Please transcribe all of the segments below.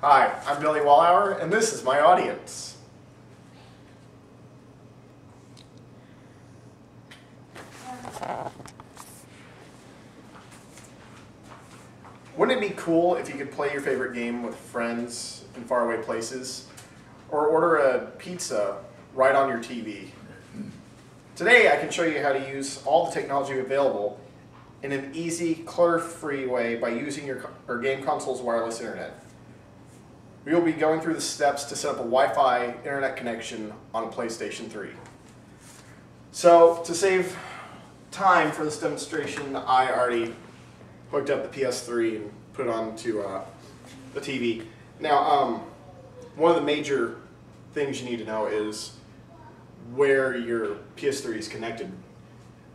Hi, I'm Billy Wallauer, and this is my audience. Wouldn't it be cool if you could play your favorite game with friends in faraway places, or order a pizza right on your TV? Today I can show you how to use all the technology available in an easy, clutter-free way by using your game console's wireless internet. We will be going through the steps to set up a Wi-Fi internet connection on a PlayStation 3. So, to save time for this demonstration, I already hooked up the PS3 and put it onto the TV. Now, one of the major things you need to know is where your PS3 is connected.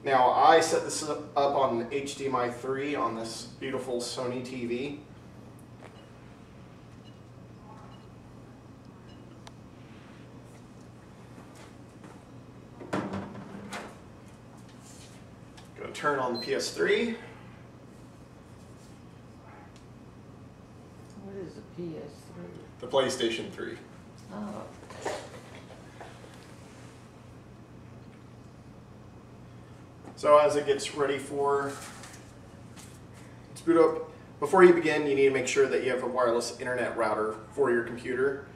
Now, I set this up on HDMI 3 on this beautiful Sony TV. Going to turn on the PS3. What is a PS3? The PlayStation 3. Oh. So as it gets ready for its boot up, before you begin, you need to make sure that you have a wireless internet router for your computer.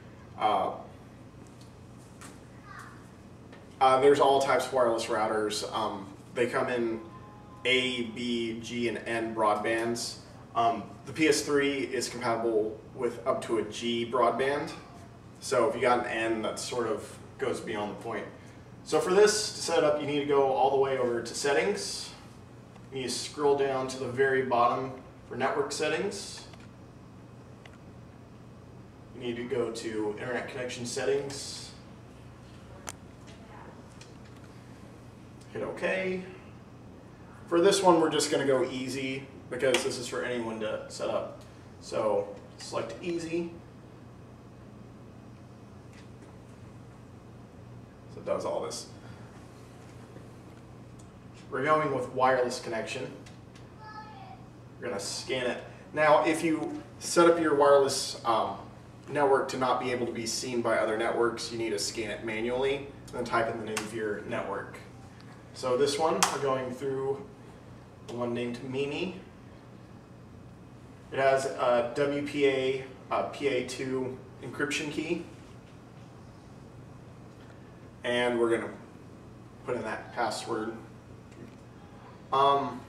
There's all types of wireless routers. They come in A, B, G, and N broadbands. The PS3 is compatible with up to a G broadband. So if you got an N, that sort of goes beyond the point. So for this to set up, you need to go all the way over to settings. You need to scroll down to the very bottom for network settings. You need to go to internet connection settings. Hit OK. For this one, we're just going to go easy because this is for anyone to set up. So select easy. So it does all this. We're going with wireless connection. We're going to scan it. Now, if you set up your wireless network to not be able to be seen by other networks, you need to scan it manually and then type in the name of your network. So this one, we're going through the one named Mini. It has a WPA PA2 encryption key. And we're going to put in that password. Now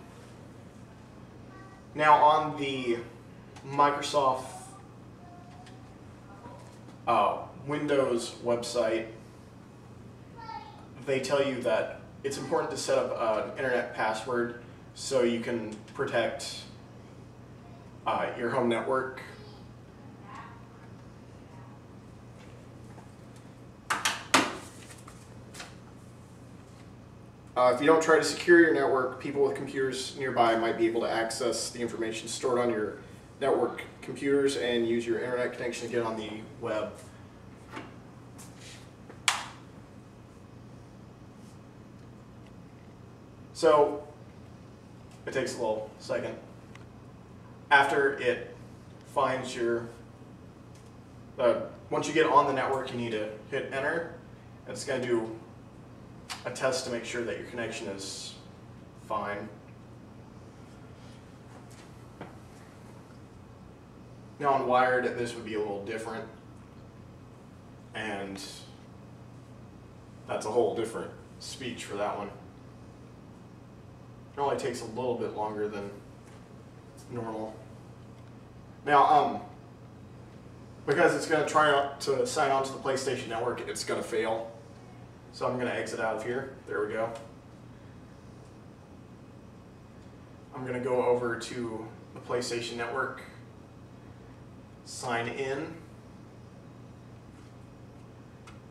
on the Microsoft Windows website, they tell you that it's important to set up an internet password so you can protect your home network. If you don't try to secure your network, people with computers nearby might be able to access the information stored on your network computers and use your internet connection to get on the web. So it takes a little second. After it finds your, once you get on the network, you need to hit enter. It's going to do a test to make sure that your connection is fine. Now on wired, this would be a little different, and that's a whole different speech for that one. It only takes a little bit longer than normal. Now, because it's going to try to sign on to the PlayStation Network, it's going to fail. So I'm going to exit out of here. There we go. I'm going to go over to the PlayStation Network, sign in.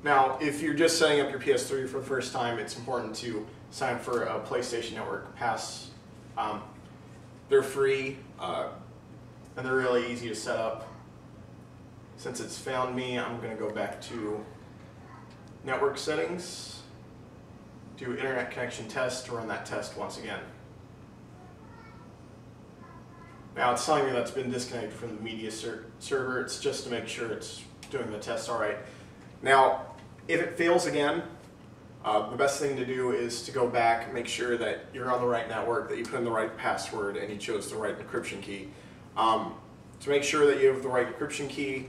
Now, if you're just setting up your PS3 for the first time, it's important to sign up for a PlayStation Network Pass. They're free, and they're really easy to set up. Since it's found me, I'm going to go back to network settings, do internet connection test to run that test once again. Now it's telling me that's been disconnected from the media server. It's just to make sure it's doing the test all right. Now, if it fails again, the best thing to do is to go back, make sure that you're on the right network, that you put in the right password, and you chose the right encryption key. To make sure that you have the right encryption key,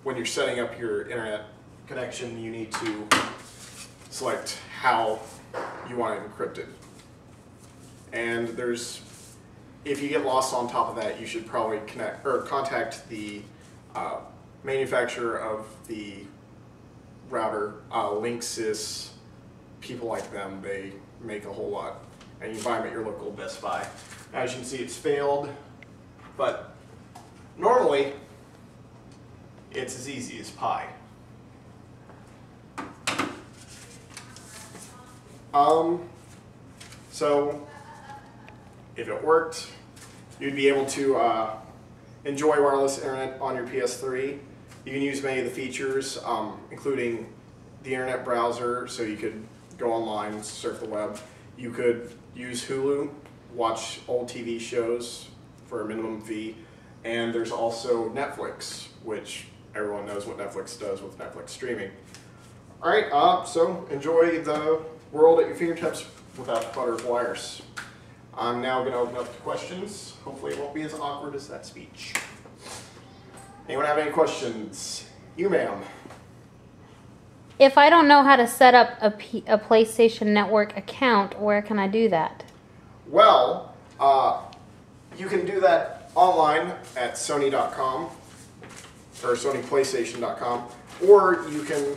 when you're setting up your internet connection, you need to select how you want it encrypted. And if you get lost on top of that, you should probably contact the manufacturer of the router, Linksys, people like them. They make a whole lot, and you can buy them at your local Best Buy. As you can see, it's failed, but normally it's as easy as pie. So if it worked, you'd be able to enjoy wireless internet on your PS3. You can use many of the features, including the internet browser, so you could go online, surf the web. You could use Hulu, watch old TV shows for a minimum fee, and there's also Netflix, which everyone knows what Netflix does with Netflix streaming. All right, so enjoy the world at your fingertips without the clutter of wires. I'm now going to open up to questions. Hopefully it won't be as awkward as that speech. Anyone have any questions? You, ma'am. If I don't know how to set up a PlayStation Network account, where can I do that? Well, you can do that online at Sony.com or SonyPlaystation.com, or you can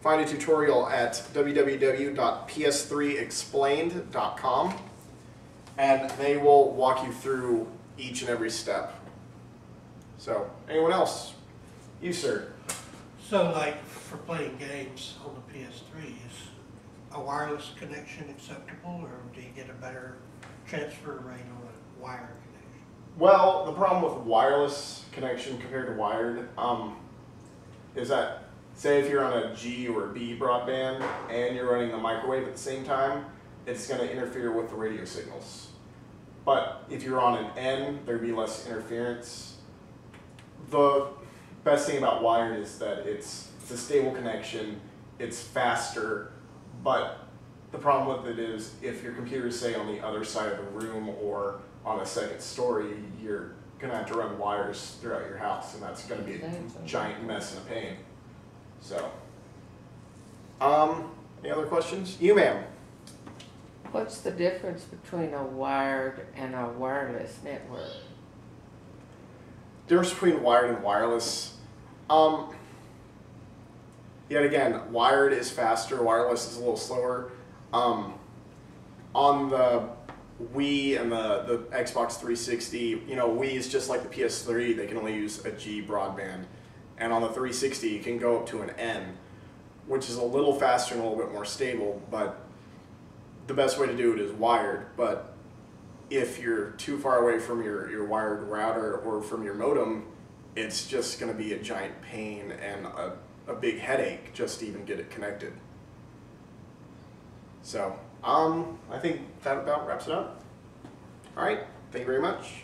find a tutorial at www.ps3explained.com, and they will walk you through each and every step. So, anyone else? You, sir. So, like, for playing games on the PS3, is a wireless connection acceptable, or do you get a better transfer rate on a wired connection? Well, the problem with wireless connection compared to wired is that, say if you're on a G or B broadband and you're running the microwave at the same time, it's going to interfere with the radio signals. But if you're on an N, there'd be less interference. The best thing about wired is that it's a stable connection, it's faster, but the problem with it is if your computer is, say, on the other side of the room or on a second story, you're going to have to run wires throughout your house, and that's going to be a giant mess and a pain. So, any other questions? You, ma'am. What's the difference between a wired and a wireless network? Difference between wired and wireless. Yet again, wired is faster, wireless is a little slower. On the Wii and the Xbox 360, Wii is just like the PS3, they can only use a G broadband. And on the 360, you can go up to an N, which is a little faster and a little bit more stable, but the best way to do it is wired. But if you're too far away from your wired router or from your modem, it's just going to be a giant pain and a big headache just to even get it connected. So, I think that about wraps it up. All right, thank you very much.